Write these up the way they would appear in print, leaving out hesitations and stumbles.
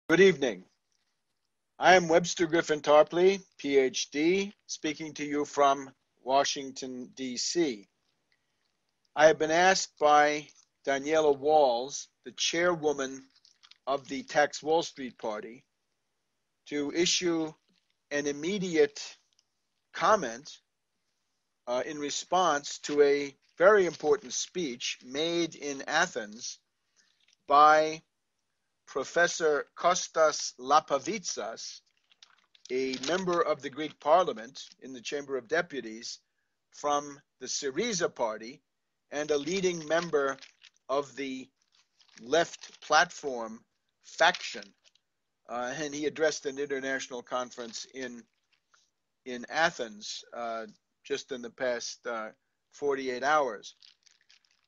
Good evening. I am Webster Griffin Tarpley, PhD, speaking to you from Washington, D.C. I have been asked by Daniela Walls, the chairwoman of the Tax Wall Street Party, to issue an immediate comment in response to a very important speech made in Athens by Professor Costas Lapavitsas, a member of the Greek Parliament in the Chamber of Deputies from the Syriza party and a leading member of the left platform faction. And he addressed an international conference in Athens just in the past 48 hours.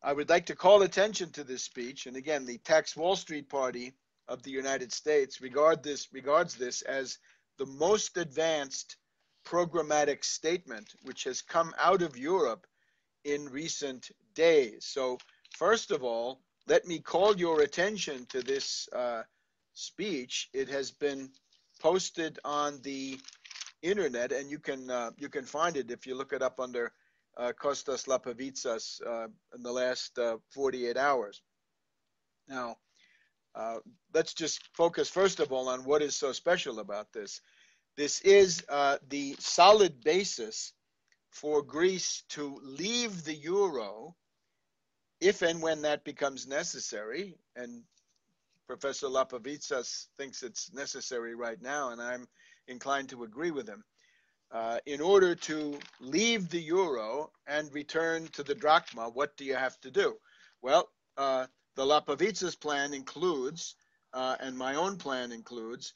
I would like to call attention to this speech. And again, the Tax Wall Street Party of the United States regards this as the most advanced programmatic statement which has come out of Europe in recent days. So first of all, let me call your attention to this speech. It has been posted on the internet, and you can find it if you look it up under Costas Lapavitsas in the last 48 hours. Now, let's just focus first of all on what is so special about this. This is the solid basis for Greece to leave the euro if and when that becomes necessary. And Professor Lapavitsas thinks it's necessary right now, and I'm inclined to agree with him. In order to leave the euro and return to the drachma, what do you have to do? Well, the Lapavitsas plan includes, and my own plan includes,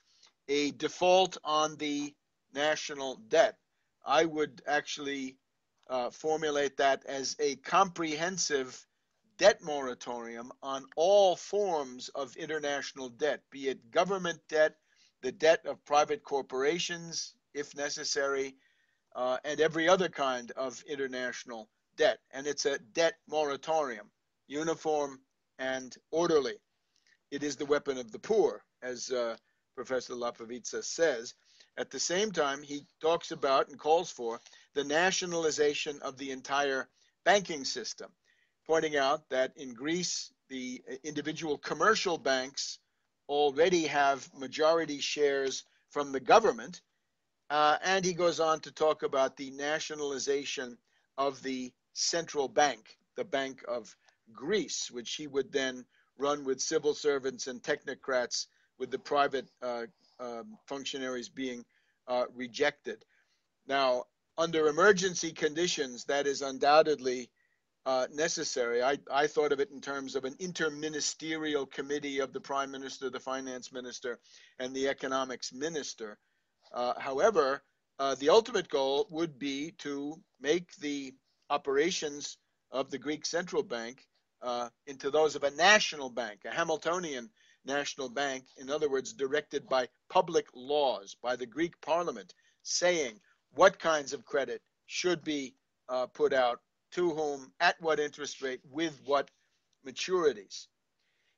a default on the national debt. I would actually formulate that as a comprehensive debt moratorium on all forms of international debt, be it government debt, the debt of private corporations, if necessary, and every other kind of international debt. And it's a debt moratorium, uniform and orderly. It is the weapon of the poor, as Professor Lapavitsas says. At the same time, he talks about and calls for the nationalization of the entire banking system, pointing out that in Greece, the individual commercial banks already have majority shares from the government. And he goes on to talk about the nationalization of the central bank, the Bank of Greece, which he would then run with civil servants and technocrats, with the private functionaries being rejected. Now, under emergency conditions, that is undoubtedly necessary. I thought of it in terms of an interministerial committee of the Prime Minister, the Finance Minister, and the Economics Minister. However, the ultimate goal would be to make the operations of the Greek central bank into those of a national bank, a Hamiltonian national bank, in other words, directed by public laws, by the Greek parliament, saying what kinds of credit should be put out, to whom, at what interest rate, with what maturities.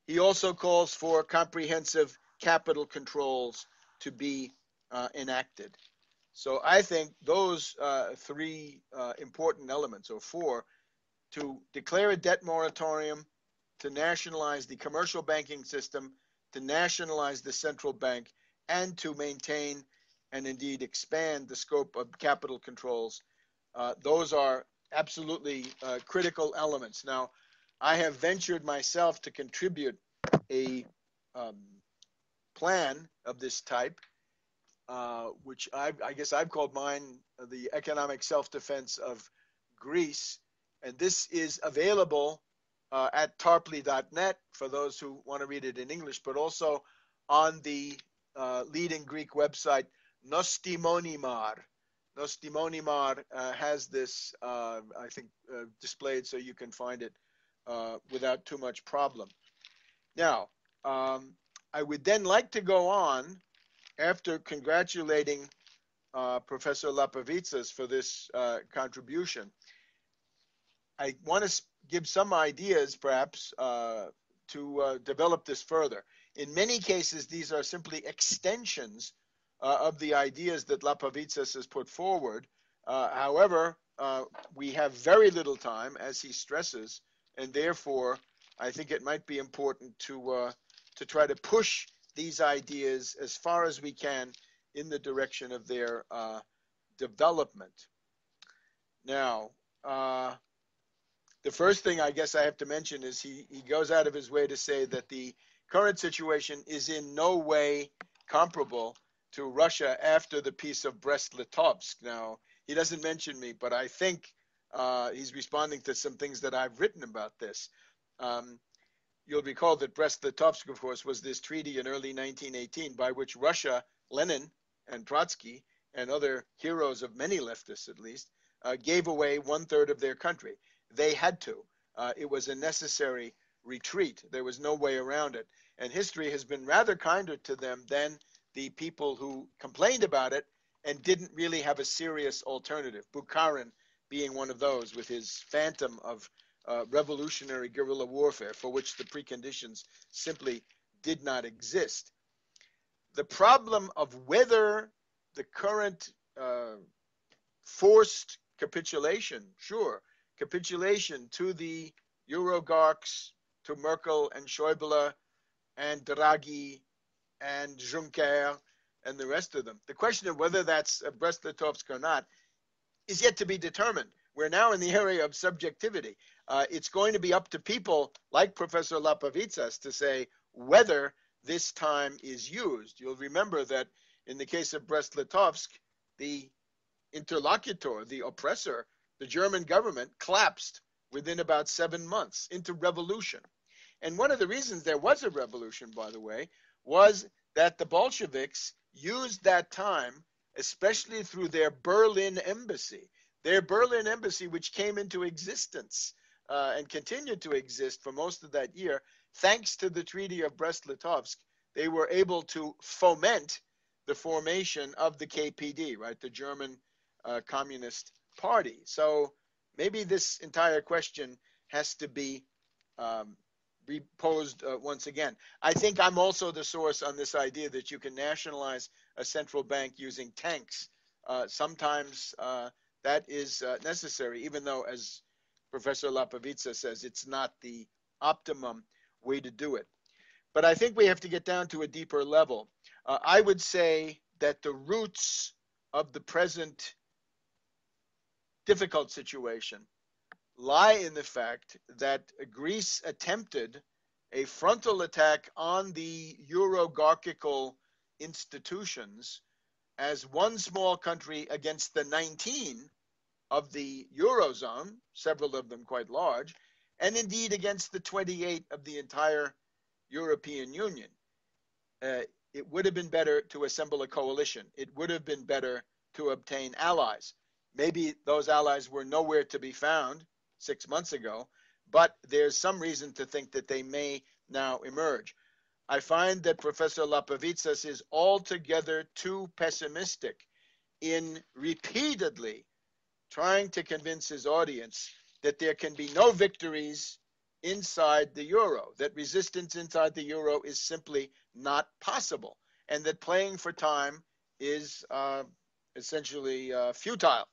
He also calls for comprehensive capital controls to be enacted. So I think those three important elements, or four, to declare a debt moratorium, to nationalize the commercial banking system, to nationalize the central bank, and to maintain and indeed expand the scope of capital controls. Those are absolutely critical elements. Now, I have ventured myself to contribute a plan of this type, which I guess I've called mine the economic self-defense of Greece. And this is available at tarpley.net for those who want to read it in English, but also on the leading Greek website, Nostimonimar. Nostimonimar has this, I think, displayed so you can find it without too much problem. Now, I would then like to go on, after congratulating Professor Lapavitsas for this contribution. I want to give some ideas, perhaps, to develop this further. In many cases, these are simply extensions of the ideas that Lapavitsas has put forward. However, we have very little time, as he stresses, and therefore I think it might be important to try to push these ideas as far as we can in the direction of their development. Now, the first thing I guess I have to mention is he goes out of his way to say that the current situation is in no way comparable to Russia after the Peace of Brest-Litovsk. Now, he doesn't mention me, but I think he's responding to some things that I've written about this. You'll recall that Brest-Litovsk, of course, was this treaty in early 1918 by which Russia, Lenin and Trotsky and other heroes of many leftists at least, gave away 1/3 of their country. They had to. It was a necessary retreat. There was no way around it. And history has been rather kinder to them than the people who complained about it and didn't really have a serious alternative. Bukharin being one of those with his phantom of revolutionary guerrilla warfare for which the preconditions simply did not exist. The problem of whether the current forced capitulation, capitulation to the Eurogharks, to Merkel and Schäuble and Draghi and Juncker and the rest of them. The question of whether that's Brest-Litovsk or not is yet to be determined. We're now in the area of subjectivity. It's going to be up to people like Professor Lapavitsas to say whether this time is used. You'll remember that in the case of Brest-Litovsk, the interlocutor, the oppressor, the German government collapsed within about 7 months into revolution. And one of the reasons there was a revolution, by the way, was that the Bolsheviks used that time, especially through their Berlin embassy, which came into existence and continued to exist for most of that year. Thanks to the Treaty of Brest-Litovsk, they were able to foment the formation of the KPD, right, the German Communist Party. So maybe this entire question has to be reposed once again. I think I'm also the source on this idea that you can nationalize a central bank using tanks. Sometimes that is necessary, even though, as Professor Lapavitsas says, it's not the optimum way to do it. But I think we have to get down to a deeper level. I would say that the roots of the present difficult situation lie in the fact that Greece attempted a frontal attack on the Eurogharkical institutions as one small country against the 19 of the Eurozone, several of them quite large, and indeed against the 28 of the entire European Union. It would have been better to assemble a coalition. It would have been better to obtain allies. Maybe those allies were nowhere to be found 6 months ago, but there's some reason to think that they may now emerge. I find that Professor Lapavitsas is altogether too pessimistic in repeatedly trying to convince his audience that there can be no victories inside the euro, that resistance inside the euro is simply not possible, and that playing for time is essentially futile.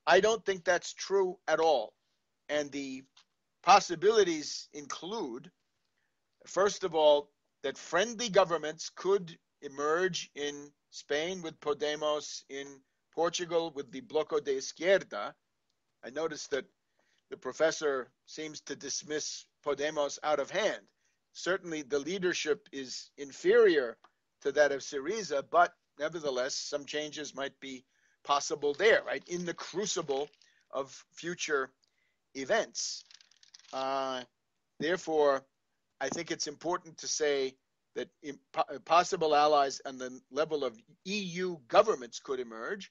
I don't think that's true at all. And the possibilities include, first of all, that friendly governments could emerge in Spain with Podemos, in Portugal with the Bloco de Izquierda. I noticed that the professor seems to dismiss Podemos out of hand. Certainly the leadership is inferior to that of Syriza, but nevertheless, some changes might be possible there, right, in the crucible of future events. Therefore, I think it's important to say that possible allies on the level of EU governments could emerge.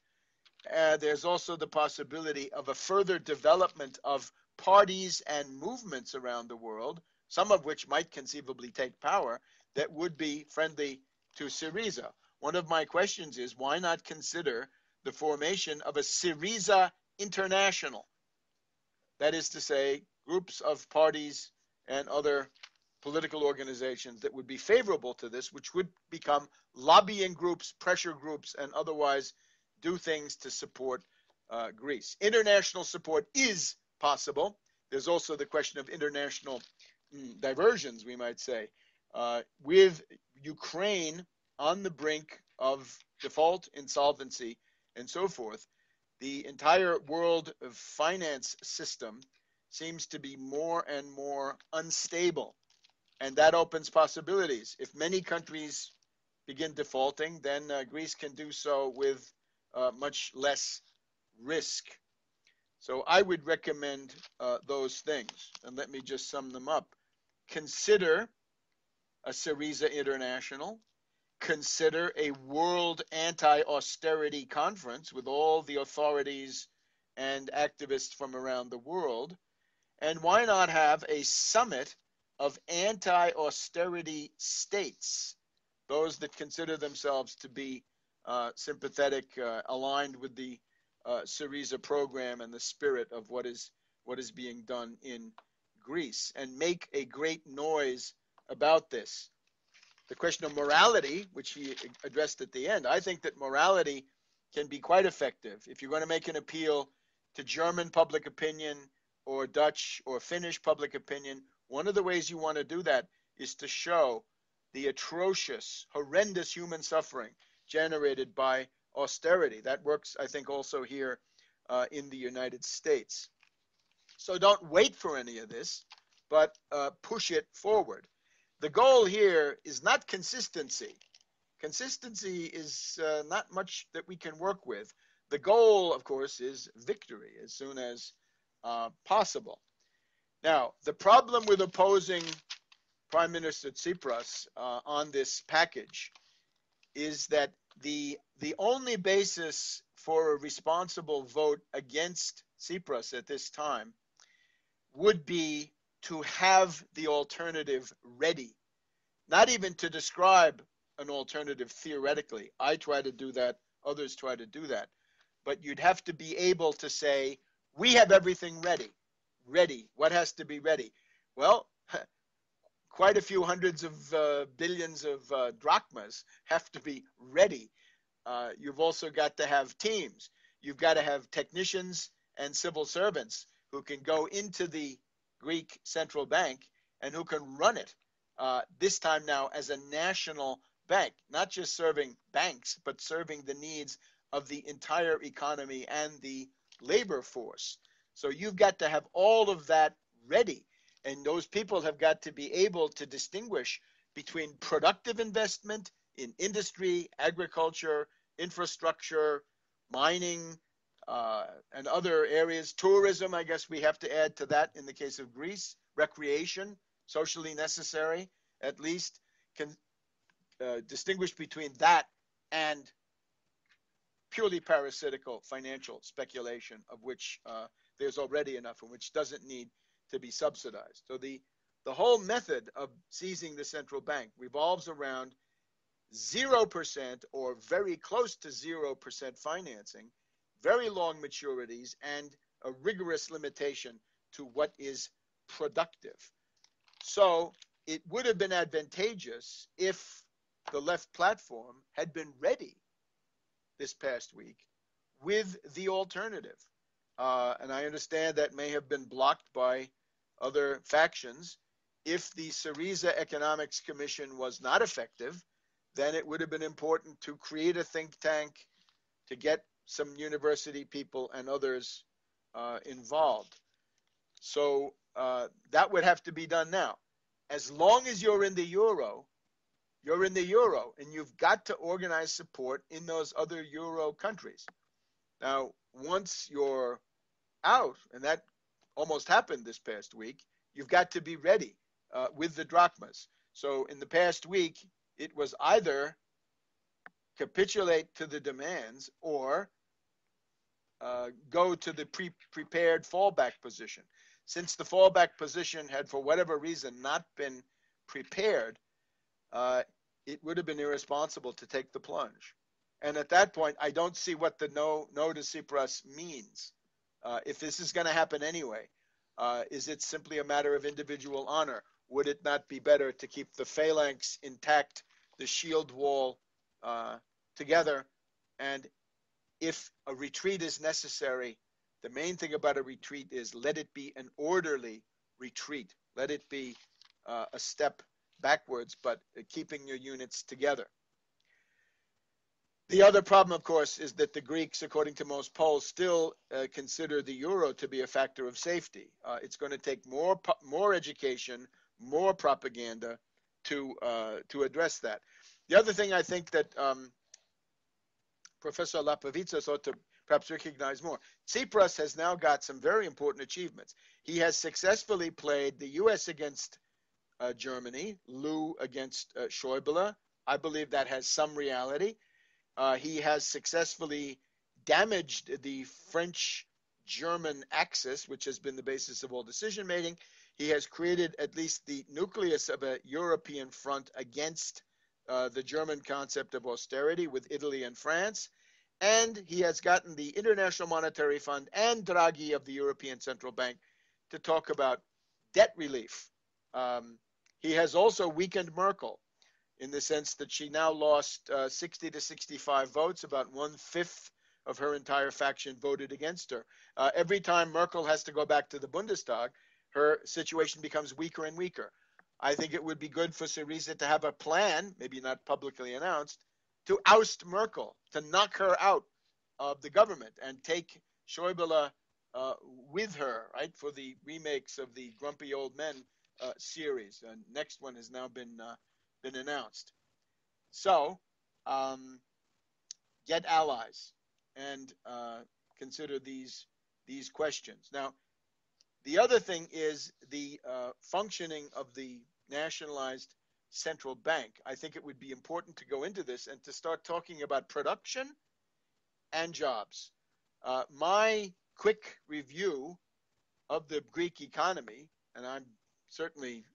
There's also the possibility of a further development of parties and movements around the world, some of which might conceivably take power, that would be friendly to Syriza. One of my questions is, why not consider the formation of a Syriza International? That is to say, groups of parties and other political organizations that would be favorable to this, which would become lobbying groups, pressure groups, and otherwise do things to support Greece. International support is possible. There's also the question of international diversions, we might say, with Ukraine on the brink of default, insolvency, and so forth. The entire world of finance system seems to be more and more unstable, and that opens possibilities. If many countries begin defaulting, then Greece can do so with much less risk. So I would recommend those things. And let me just sum them up. Consider a Syriza International. Consider a world anti-austerity conference with all the authorities and activists from around the world. And why not have a summit of anti-austerity states, those that consider themselves to be sympathetic, aligned with the Syriza program and the spirit of what is being done in Greece, and make a great noise about this. The question of morality, which he addressed at the end, I think that morality can be quite effective. If you're going to make an appeal to German public opinion or Dutch or Finnish public opinion, one of the ways you want to do that is to show the atrocious, horrendous human suffering generated by austerity. That works, I think, also here in the United States. So don't wait for any of this, but push it forward. The goal here is not consistency. Consistency is not much that we can work with. The goal, of course, is victory as soon as possible. Now, the problem with opposing Prime Minister Tsipras on this package is that the only basis for a responsible vote against Tsipras at this time would be to have the alternative ready, not even to describe an alternative theoretically. I try to do that, others try to do that. But you'd have to be able to say, we have everything ready. Ready. What has to be ready? Well, quite a few hundreds of billions of drachmas have to be ready. You've also got to have teams. You've got to have technicians and civil servants who can go into the Greek central bank and who can run it, this time now as a national bank, not just serving banks, but serving the needs of the entire economy and the labor force. So you've got to have all of that ready. And those people have got to be able to distinguish between productive investment in industry, agriculture, infrastructure, mining, and other areas. Tourism, I guess we have to add to that in the case of Greece. Recreation, socially necessary, at least, can distinguish between that and purely parasitical financial speculation, of which there's already enough and which doesn't need to be subsidized. So the whole method of seizing the central bank revolves around 0% or very close to 0% financing, very long maturities, and a rigorous limitation to what is productive. So it would have been advantageous if the left platform had been ready this past week with the alternative. And I understand that may have been blocked by other factions. If the Syriza Economics Commission was not effective, then it would have been important to create a think tank, to get some university people and others involved. So that would have to be done now. As long as you're in the euro, and you've got to organize support in those other euro countries. Now, once you're out, and that almost happened this past week, you've got to be ready with the drachmas. So in the past week, it was either capitulate to the demands or go to the prepared fallback position. Since the fallback position had, for whatever reason, not been prepared, it would have been irresponsible to take the plunge. And at that point, I don't see what the no to Tsipras means. If this is going to happen anyway, is it simply a matter of individual honor? would it not be better to keep the phalanx intact, the shield wall together, and if a retreat is necessary, the main thing about a retreat is let it be an orderly retreat. Let it be a step backwards, but keeping your units together. The other problem, of course, is that the Greeks, according to most polls, still consider the euro to be a factor of safety. It's going to take more education, more propaganda to address that. The other thing I think that Professor Lapavitsas ought to perhaps recognize more. Tsipras has now got some very important achievements. He has successfully played the U.S. against Germany, Lou against Schäuble. I believe that has some reality. He has successfully damaged the French-German axis, which has been the basis of all decision-making. He has created at least the nucleus of a European front against the German concept of austerity with Italy and France. And he has gotten the International Monetary Fund and Draghi of the European Central Bank to talk about debt relief. He has also weakened Merkel, in the sense that she now lost 60 to 65 votes, about 1/5 of her entire faction voted against her. Every time Merkel has to go back to the Bundestag, her situation becomes weaker and weaker. I think it would be good for Syriza to have a plan, maybe not publicly announced, to oust Merkel, to knock her out of the government and take Schäuble with her, right, for the remakes of the Grumpy Old Men series. Next one has now been announced. So, get allies and consider these questions. Now, the other thing is the functioning of the nationalized central bank. I think it would be important to go into this and to start talking about production and jobs. My quick review of the Greek economy, and I'm certainly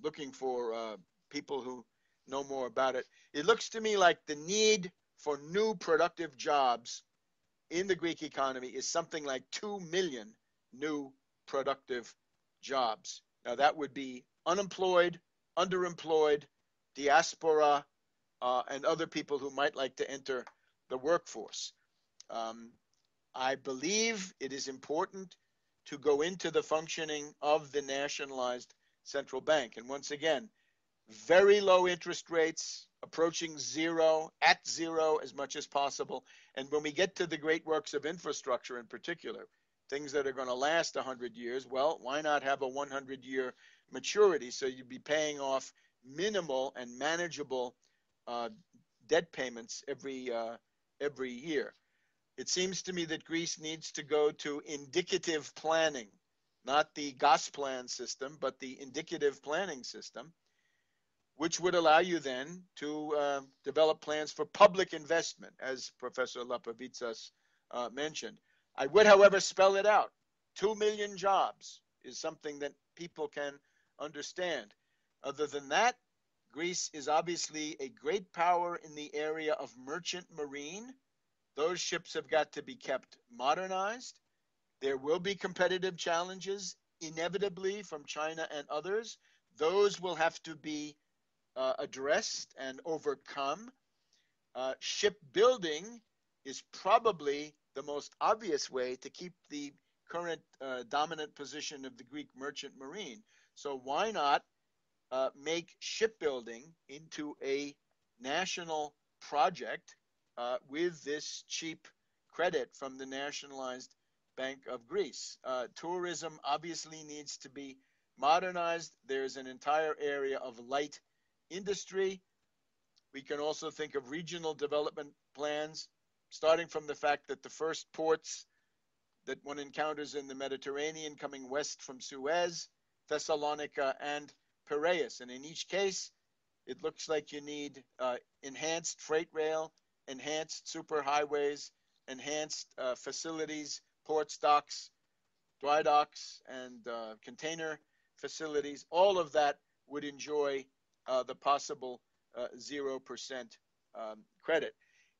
looking for people who know more about it. It looks to me like the need for new productive jobs in the Greek economy is something like 2 million new productive jobs. Now that would be unemployed, underemployed, diaspora, and other people who might like to enter the workforce. I believe it is important to go into the functioning of the nationalized central bank. And once again, very low interest rates, approaching zero, at zero as much as possible. And when we get to the great works of infrastructure in particular, things that are going to last 100 years, well, why not have a 100-year maturity so you'd be paying off minimal and manageable debt payments every year. It seems to me that Greece needs to go to indicative planning, not the Gosplan system, but the indicative planning system, which would allow you then to develop plans for public investment, as Professor Lapavitsas mentioned. I would, however, spell it out. 2 million jobs is something that people can understand. Other than that, Greece is obviously a great power in the area of merchant marine. Those ships have got to be kept modernized. There will be competitive challenges, inevitably, from China and others. Those will have to be addressed and overcome. Shipbuilding is probably the most obvious way to keep the current dominant position of the Greek merchant marine. So why not make shipbuilding into a national project with this cheap credit from the nationalized Bank of Greece? Tourism obviously needs to be modernized. There's an entire area of light industry. We can also think of regional development plans, starting from the fact that the first ports that one encounters in the Mediterranean coming west from Suez, Thessalonica, and Piraeus. And in each case, it looks like you need enhanced freight rail, enhanced superhighways, enhanced facilities, port stocks, dry docks, and container facilities. All of that would enjoy the possible 0% credit.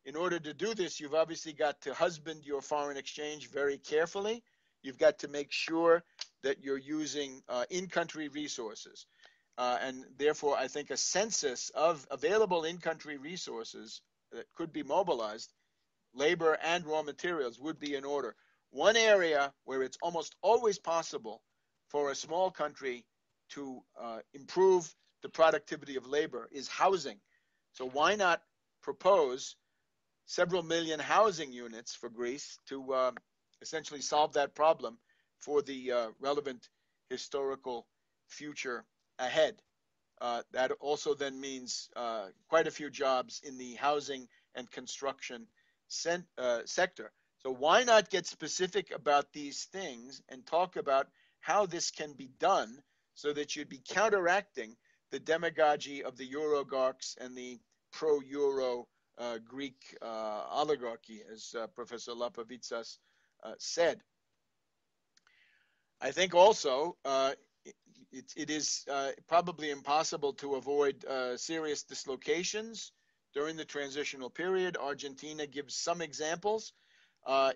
In order to do this, you've obviously got to husband your foreign exchange very carefully. you've got to make sure that you're using in-country resources. And therefore, I think a census of available in-country resources that could be mobilized, labor and raw materials, would be in order. One area where it's almost always possible for a small country to improve the productivity of labor is housing. So why not propose several million housing units for Greece to essentially solve that problem for the relevant historical future ahead? That also then means quite a few jobs in the housing and construction sector. So why not get specific about these things and talk about how this can be done so that you'd be counteracting the demagogy of the Euroligarchs and the pro-Euro Greek oligarchy, as Professor Lapavitsas said. I think also it is probably impossible to avoid serious dislocations during the transitional period. Argentina gives some examples.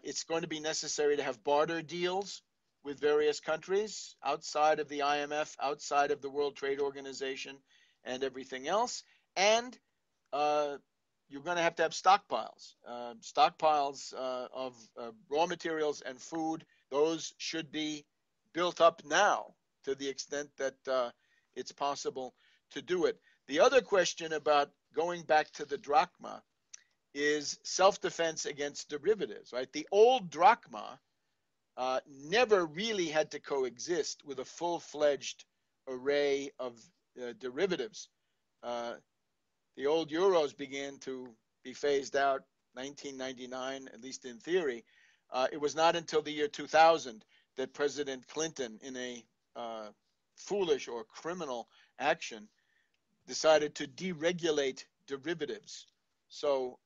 It's going to be necessary to have barter deals with various countries outside of the IMF, outside of the World Trade Organization, and everything else. And you're going to have stockpiles. Stockpiles of raw materials and food. Those should be built up now to the extent that it's possible to do it. The other question about going back to the drachma is self-defense against derivatives, right? The old drachma never really had to coexist with a full-fledged array of derivatives. The old euros began to be phased out 1999, at least in theory. It was not until the year 2000 that President Clinton, in a foolish or criminal action, decided to deregulate derivatives. So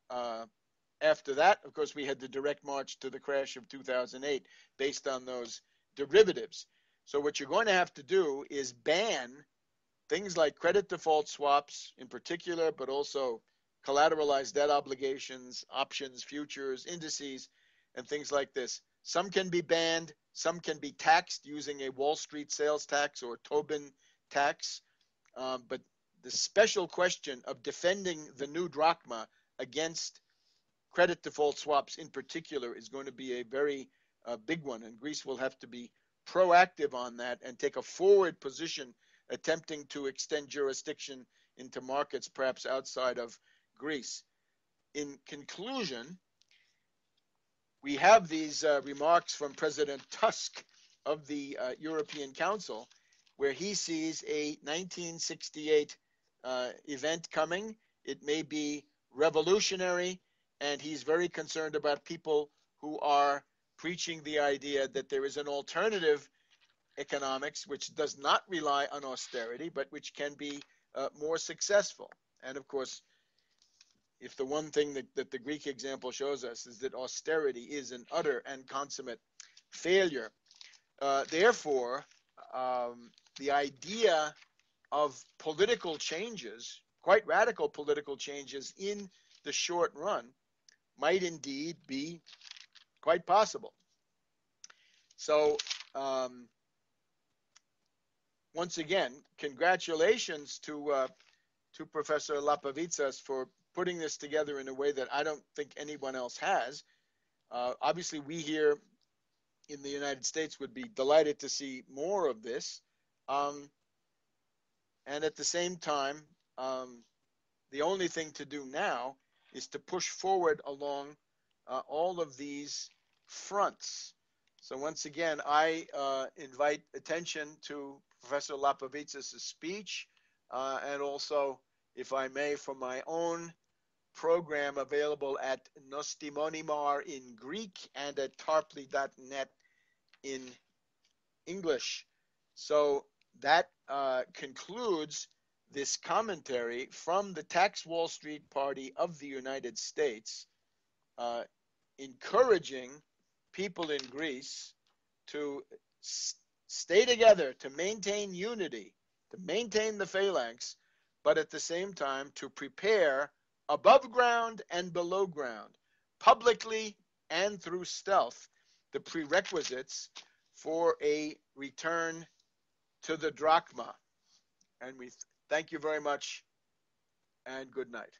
after that, of course, we had the direct march to the crash of 2008 based on those derivatives. So what you're going to have to do is ban things like credit default swaps in particular, but also collateralized debt obligations, options, futures, indices, and things like this. Some can be banned, some can be taxed using a Wall Street sales tax or Tobin tax. But the special question of defending the new drachma against credit default swaps in particular is going to be a very big one. And Greece will have to be proactive on that and take a forward position, attempting to extend jurisdiction into markets perhaps outside of Greece. In conclusion, we have these remarks from President Tusk of the European Council, where he sees a 1968 event coming. It may be revolutionary, and he's very concerned about people who are preaching the idea that there is an alternative economics which does not rely on austerity, but which can be more successful. And of course, if the one thing that the Greek example shows us is that austerity is an utter and consummate failure. Therefore, the idea of political changes, quite radical political changes in the short run, might indeed be quite possible. So, once again, congratulations to Professor Lapavitsas for putting this together in a way that I don't think anyone else has. Obviously, we here in the United States would be delighted to see more of this. And at the same time, the only thing to do now is to push forward along all of these fronts. So once again, I invite attention to Professor Lapavitsas' speech, and also, if I may, from my own program available at Nostimonimar in Greek and at tarpley.net in English. So that concludes this commentary from the Tax Wall Street Party of the United States, encouraging people in Greece to stay together, to maintain unity, to maintain the phalanx, but at the same time to prepare above ground and below ground, publicly and through stealth, the prerequisites for a return to the drachma. And we thank you very much, and good night.